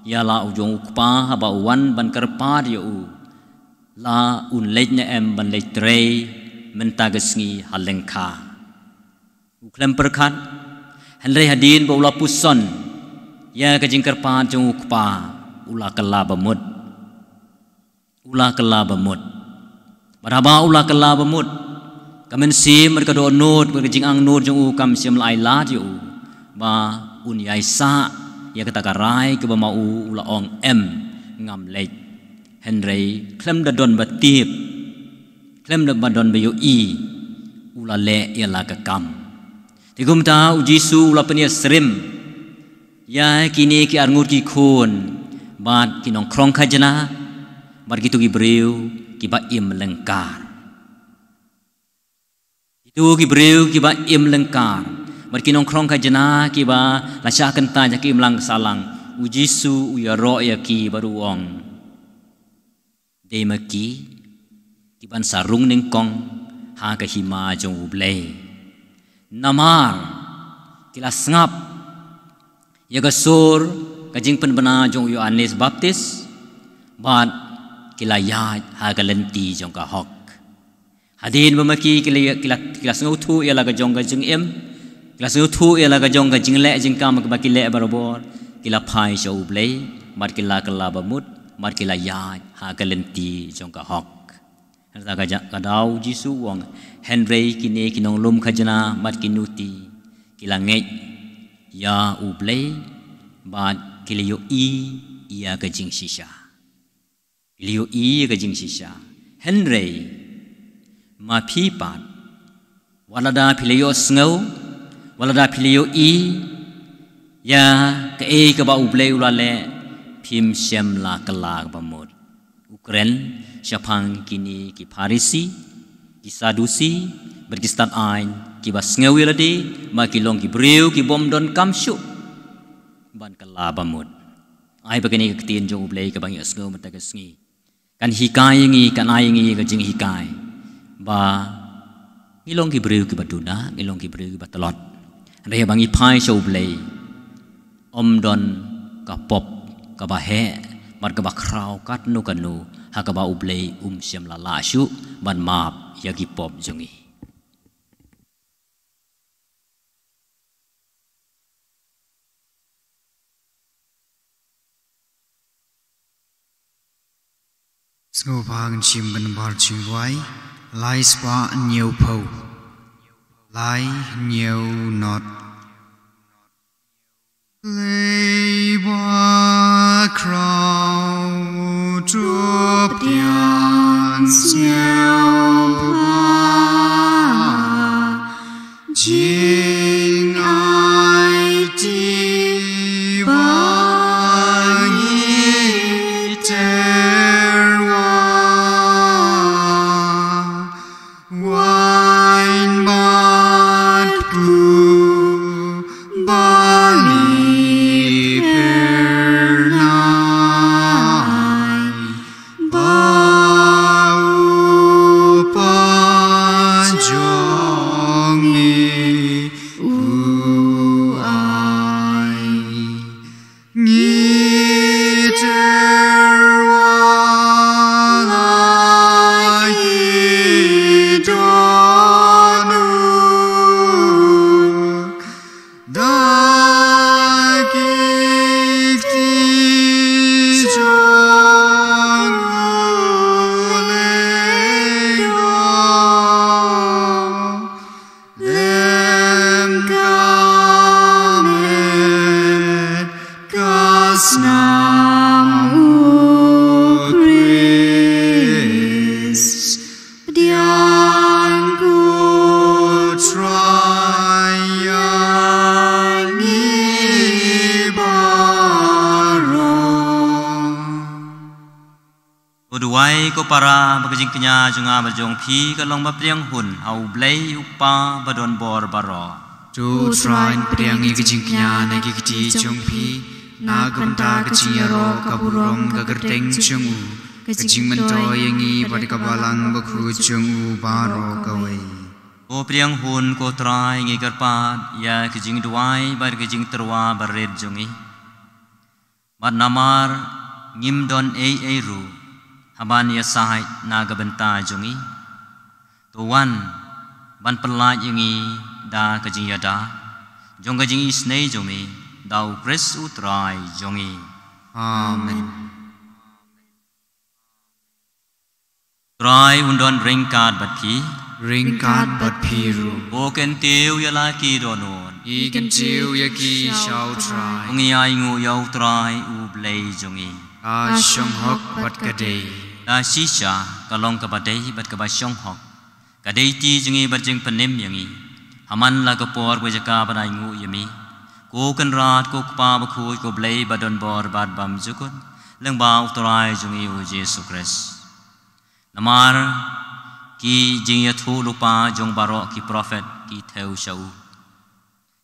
yala ujong ukpa haba wan ban karpar yu la un lejna em ban lej trei mentagasngi halengkha uklem perkhat henrei hadin ba ula puson ya kajing karpar jong ukpa ula kala bamut ulah kala bamut baraba ulah kala bamut kamen sim mereka do nut mereka jing ang nut jong u kam sim lai la ju ba un yai sa ya kata karai ke ba mau ulah ong em ngam lek Henry klem da don batip klem da badon bayu i ulah le ya la ka kam tigum ta ujisu ulah penia srim ya kini ki arngut ki khun bad kinong krong khajana bad gitu ki breu ki ba im lengkar itu ki breu ki ba im lengkar bad kinong krong khajana ki ba lasha kenta ja ki im lang salang ujisu ya ro ya ki baru ong demaki ki ban sarung ning kong ha ka hima jong uble namar kila ngap ya gasur kajing penbena jong Yohanes Baptis bad kila ya ha ka lenti jong ka hok hadin bamaki kila ngau thu ya la ka jong ka jing em kila ngau thu ya la ka jong ka jing le jing kam ka ba kile barabor kila phai sho uble bad kila kala bamut bad kila ya ha ka lenti jong ka hok Hanta ka daw Jisu wong Henry kini kinong lum khajana mat kinuti kilanget ya uble bad kiliyo i iya ka jing shisha kiliyo i ka jing shisha Henry ma phi pat walada philiyo sngo walada philiyo i ya ka e ka ba uble ulale phim shem la kala ba mod Ukraine Syapang kini ki Parisi, ki Sadusi, berkistat ain, ki basngawi ladi, ma ki long ki breu, ki bom don kamsyu, ban kala bamud. Ai begini ketin jong ublei ke bangi asngaw mata kesngi. Kan hikai ngi, kan ai ngi ke jing hikai. Ba ngilong ki breu ki baduna, ngilong ki breu ki batalot. Andai bangi pai syo ublei. Om don ka pop ka bahe, mar ka bakrau kat nu kanu. Hakaba ublei siam la lasyu ban map yagi pop jongi Sngô bang chim ban bar chingwai lai spa nhiều phâu lai nhiều nọt lay ba crow drop down jing ai ti bang terwa wine band blue bani ko para bagajing kenya junga bajong phi ka long ba priang hun au blei upa badon bor baro tu train priang i gajing kenya na gi ti jong phi na ganta gajing ro ka burong ka gerteng chungu gajing mentoy yangi bad ka balang ba khu chungu baro ka wei ko priang hun ko trai ngi karpat ya gajing duai bar gajing terwa bared jongi mat namar ngim don ei ru Haban ya sahai naga benta jongi tuan ban pelaj yangi da kajing yada jong kajing isnei jongi dau kres utrai jongi Amen. Trai undon ringkat bat pi ringkat bat piru Boken tiu ya laki donon ikan tiu yaki shao trai Ungi ai ngu yau trai u blei jongi shong hok bat kadei La shisha kalong kabadei bat kabashong hok Kadei ti jongi berjeng penim yangi Haman la kapor wajaka badai ngu yami Ko kan rat ko kpa bakui ko blei badon bor bad bam jukun Leng bau trai jongi u Yesus Kristus Namar ki jing ya thu lupa jong barok ki prophet ki theu shau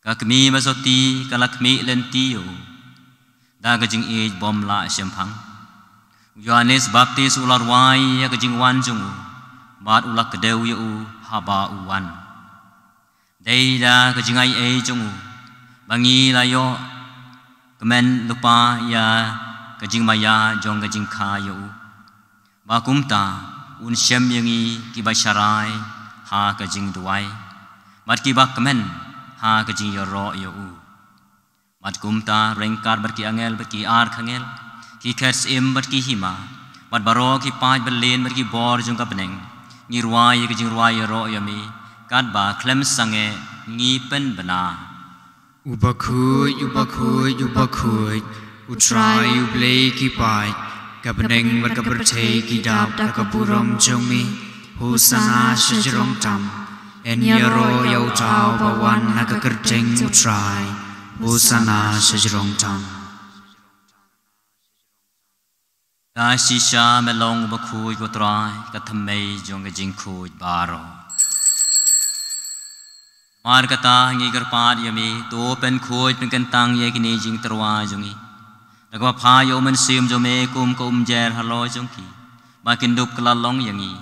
ka kmi masoti ka lakmi lentio da ka jing e bom la shemphang Yohanes baptis ular wai ya ka jing wan jung bat ulak kedeu ya u haba uwan dei da ka jing ai e jung bangi la yo kemen lupa ya ka jing maya jong ka jing kha ya u ba kumta un shem yangi ki ba sharai ha ka jing duai mat ki ba kemen ha ka jing yo ro yo u mat kumta rengkar bar ki angel bar ki ar khangel ki khers im bar ki hima mat baro ki paj balen bar ki bor jung ka peneng ngi ruai ka jing ruai yo ro yo mi kat ba klem sange ngi pen bana ubakhui utrai ublei ki pai Kabeneng berkabertei kidap da kaburom jongmi Hosana sejrong tam En yaro yau tau bawan naga kerjeng utrai Hosana sejrong tam Da shisha melong bakui ko trai katamei jong ka jing kui baro Mar kata ngi gerpad yami to pen kui pen kentang ye kini jing terwa jongi Nagwa pha yo men sim jo me kum jer halo jong ki makin dup kelalong yangi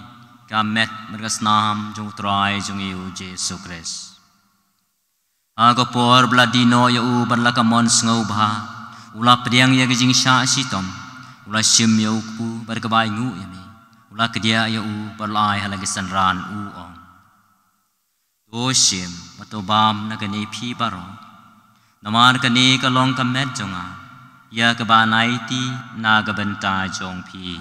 ka met mergas nam jong trai jong yu Yesus Kristus Aga por bladino ya u barla kamon sngo bha ula priang ya jing sha sitom ula sim ya ku bar ka bai ngu yami ula kedia ya u barlai halagi sanran u ong to sim matobam nagani phi baro namar kani kalong ka met jonga Ya kebanai ti naga benta jong pi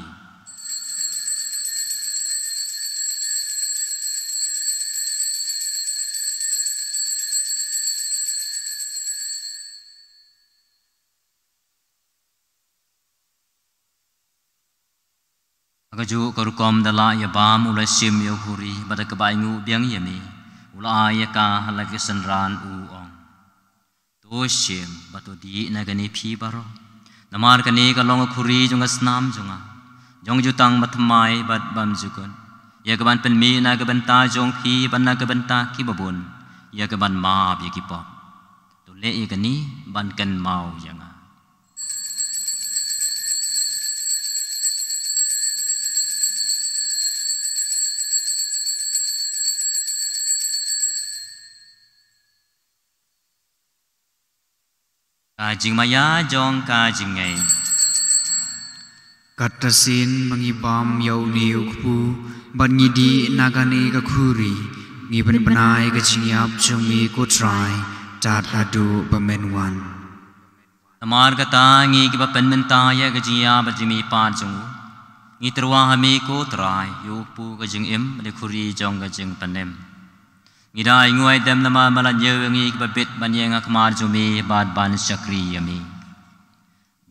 Agaju karukom dala ya bam ulai sim ya huri pada kebaingu biang yami ulai ya ka halagi sanran u ong to sim batu di nagani phi baro Namar kani kalong khuri jong asnam jonga jong jutang matmai bat bam jukon ya kaban penmi na ka benta jong phi ban na ka benta ki babun ya kaban ma bi ki pop to le ye kani ban kan mau yanga Kajing maya jong kajing ngai Katasin mangibam yau niu kupu Ban ngidi nagane ka khuri Ngiban banai ka jingyap jongmi ko trai Tat adu bamenwan Tamar kata ngi ki ba pen menta ya ka jingya ba jimi pa jong Ngi terwa hami ko trai yu pu ka jing im de khuri jong ka jing panem Ngidai nguai dem lama malan yew ngi ki ba bit ban yenga kmar jumi bad ban sakri yami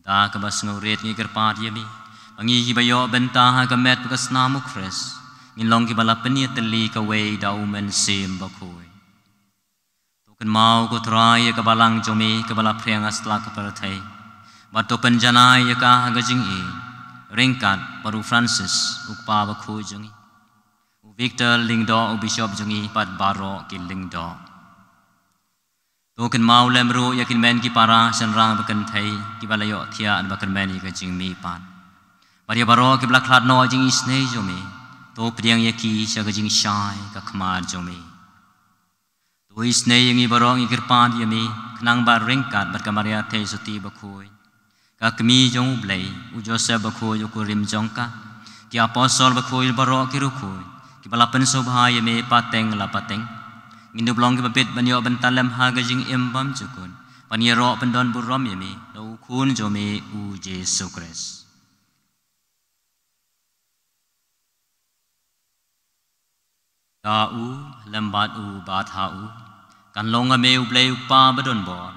Da ka bas ngauret ngi kerpat yami Angi ki ba yo benta ha ka met ka snamu kres Ngin long ki ba lapeni teli ka wei da umen sim ba khoi Token mau ko trai ka balang jumi ka bala priang asla ka parathai Ba to penjanai ya ka ha ga jing e ringkat baru Francis ukpa ba khoi jongi Victor Lingdo Bishop jongi pat baro ki Lingdo Token mau lemru yakin men ki para sanrang bakan thai ki balayo thia an bakan men ka jing mi pat Maria baro ki blak khat no jing isne jomi to priang yaki sa ka jing shai ka khmar jomi to isne yangi baro ngi kirpan yami knang bar ringkat bat ka Maria thai suti ba khoi ka kmi jong blai u Joseph ba khoi ku rim jong ka ki apostle ba khoi baro ki ru khoi ki balapan sobhaya me pateng la pateng ngindu blong ki bapit banyo bantalem ha ga jing embam jukun panyero pendon burom yemi do khun jome u Yesus Kristus u lembat u bat ha u kan long a meu play u pa badon bon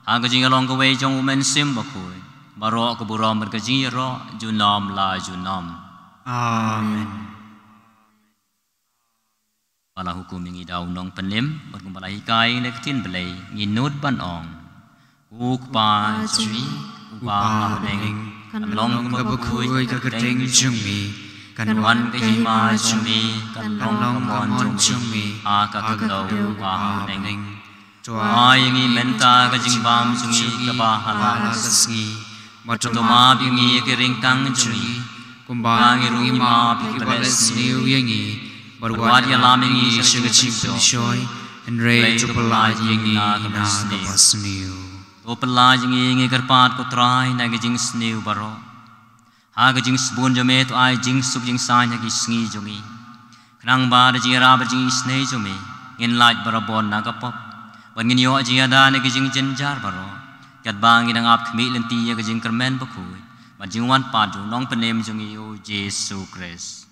ha ka jing along ka wei jong u men sim ba khoi baro ka buram ber ka jing ro junom la junom Amen. Bala hukum ingi daw nong penim berkum bala hikai nek tin belai nginut ban ong uk pa chui upa neng kan long Ka bakui ka keteng chung mi. Kan wan ka hima chung mi kan long long ka ka mon mon chung chung mi mi. a ka ka daw wa neng Tua ai ingi menta ka jing bam chung mi ka ba hala singi. to ma bingi ke ring tang chung mi Kumbang irungi ma piki balas niu yangi. Barwad ya lamingi sugar chip shoy. And ray to palaj yangi na kapas niu. o pala jingi ngi karpat ko trai na gi jing sniu baro ha gi jing sbun jome to ai jing suk jing sa nya gi sngi jongi krang ba de jing ra ba jing snei jome in light barabon na ka pop ban ngin yo ji ada ne gi jing jen jar baro kat bang gi dang ap khmi lenti ya gi jing kermen ba khui ba jing wan pa ju nong penem jongi o jesu christ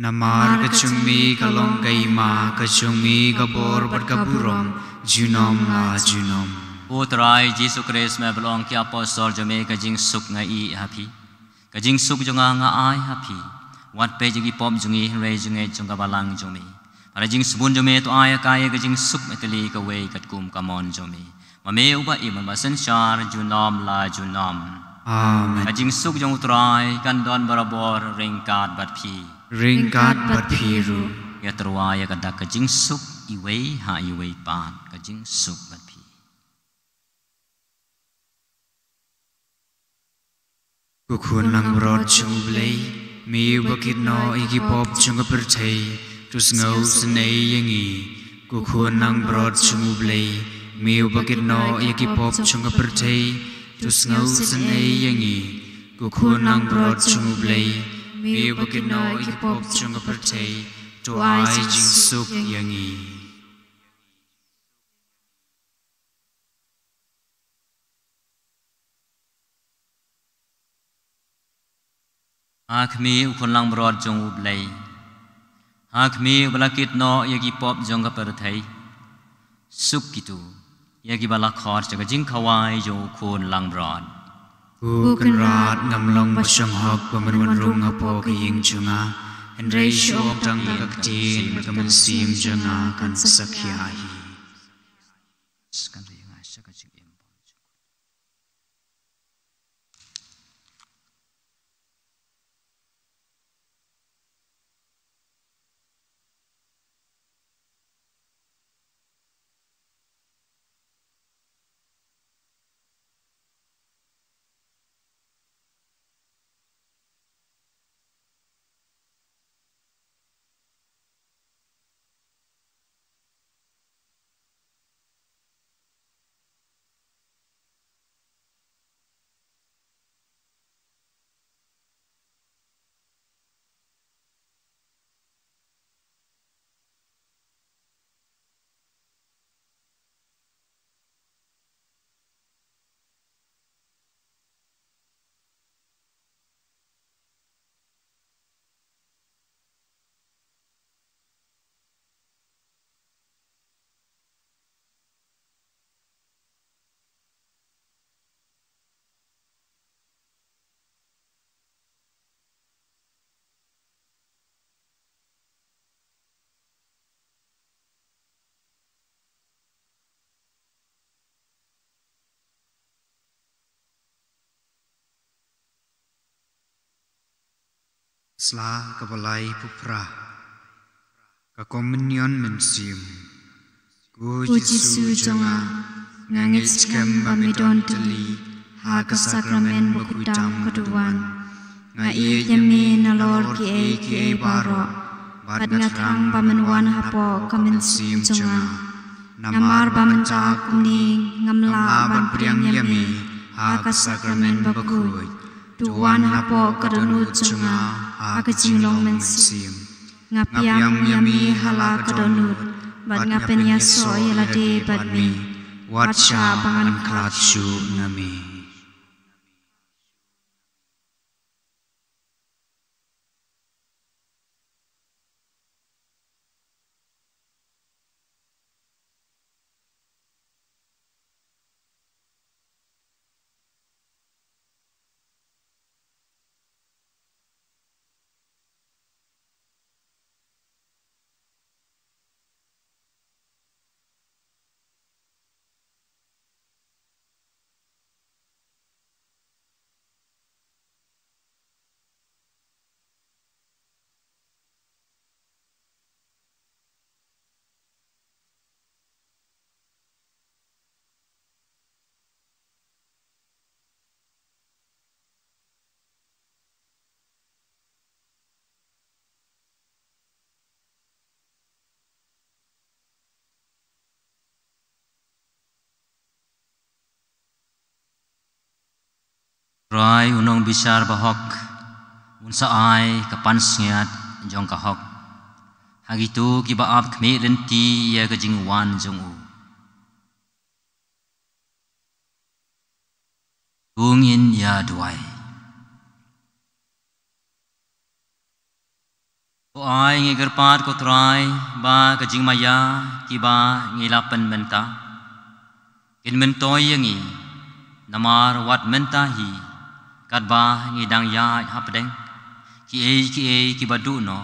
Namar ka chungmi ka long kai ma ka chungmi ka bor bat ka burom junom la junom. Utrai Jesu Christ me belong ki apostol jome ka jing suk nga I happy ka jing suk jonga nga ai happy wat pe jingi pom jungi re junge jonga balang jome para jing subun jome to ai ka ye ka jing suk metali ka we kat kum ka mon jome ma me uba I ma sen char junom la junom Amen. ka jing suk jong utrai kan don barabor ring kat bat phi Ringkat bat piru. ya terwa ya ka dak ka jing suk I we ha I we pan ka jing suk bat phi Kukun lang rod chung blay. Mi bakit no ikipop chung kapirtay. Tus ngaw sanay yangi. Kukun lang rod chung blay. Mi bakit no ikipop chung kapirtay. Tus ngaw sanay yangi. Kukun lang rod chung blay. Mi bakit no ikipop chung kapirtay. To ay jing suk yangi. Hakmi ukon lang brod jong ublay. Hakmi balakit no yagi pop jong kaparathai. Suk gitu. Yagi balakhor jaga jing khawai jo ukon lang brod. Bukan rat ngam long basyang hok pamanwan rung apo kaying junga. And ratio of tang nakaktin kaman sim junga kan sakyahi. Kan ri nga siya ka jing embo. Sla kabalay pupra. Kakomunyon mensim. Ku Jisu jonga. Ngangit skam bamidon tali. Haka sakramen bukudam keduan. Ngai yami nalor ki e baro. Bad ngatrang bamenwan hapo kamensim jonga. Namar bamenca kumni ngamla ban priang yami. Haka sakramen bakuy. Tuan hapo kadunut jonga. Aga jinglong mensim. Ngapiam yami hala kadonut. Bad ngapen yaso yalade badmi. Wacha bangan klatshu ngami. Rai unong bisar bahok unsa ai kapan sengat jong kahok hagitu ki baap khme lenti ya ka jingwan jong u tungin ya duai o ai ngi gerpat ko trai ba ka jingmaya ki ba ngilapan menta kin mentoy yangi namar wat menta hi kat ba ngidang ya hapdeng ki ki badu no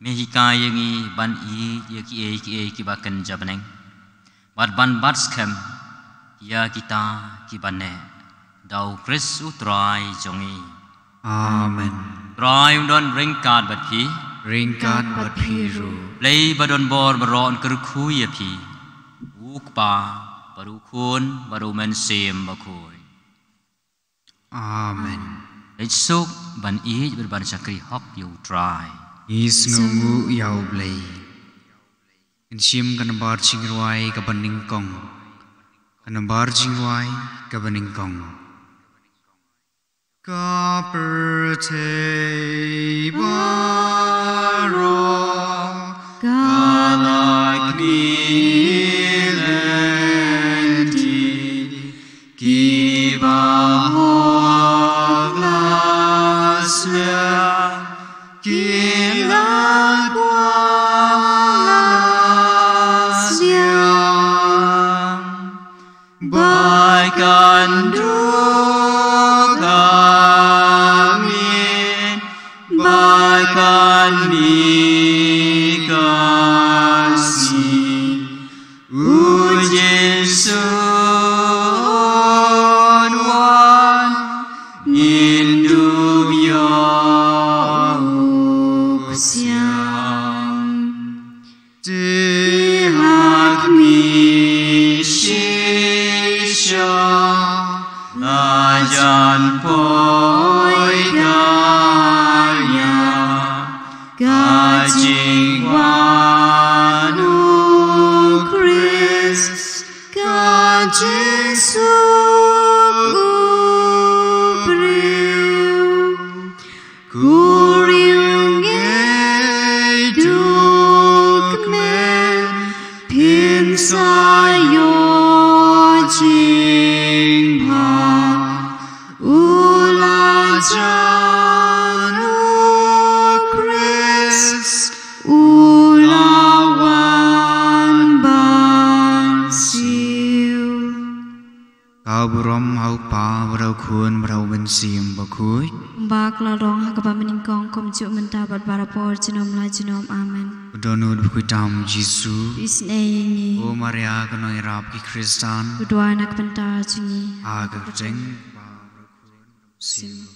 mehika yangi ban i ya ki ba kan jabneng ban skem ya kita ki banne dau kris utrai jongi Amen. Trai undon ringkat bat phi Ringkat bat phiru. lei badon bor baron kerkhu ya phi uk pa baru khun baru men sem bakhui Amen. Esok ban i berban sakri hok yu try. Is ngungu yau blay. Insim kanambar chingruai kabaning kong. Kanambar chingruai kabaning kong. Kaperte baro galak milenti kibaho Donut kuitam Yesus. Isnei. O Maria kanoi rap ki Kristan. Kedua anak bentar jungi. Agak jeng. Sim.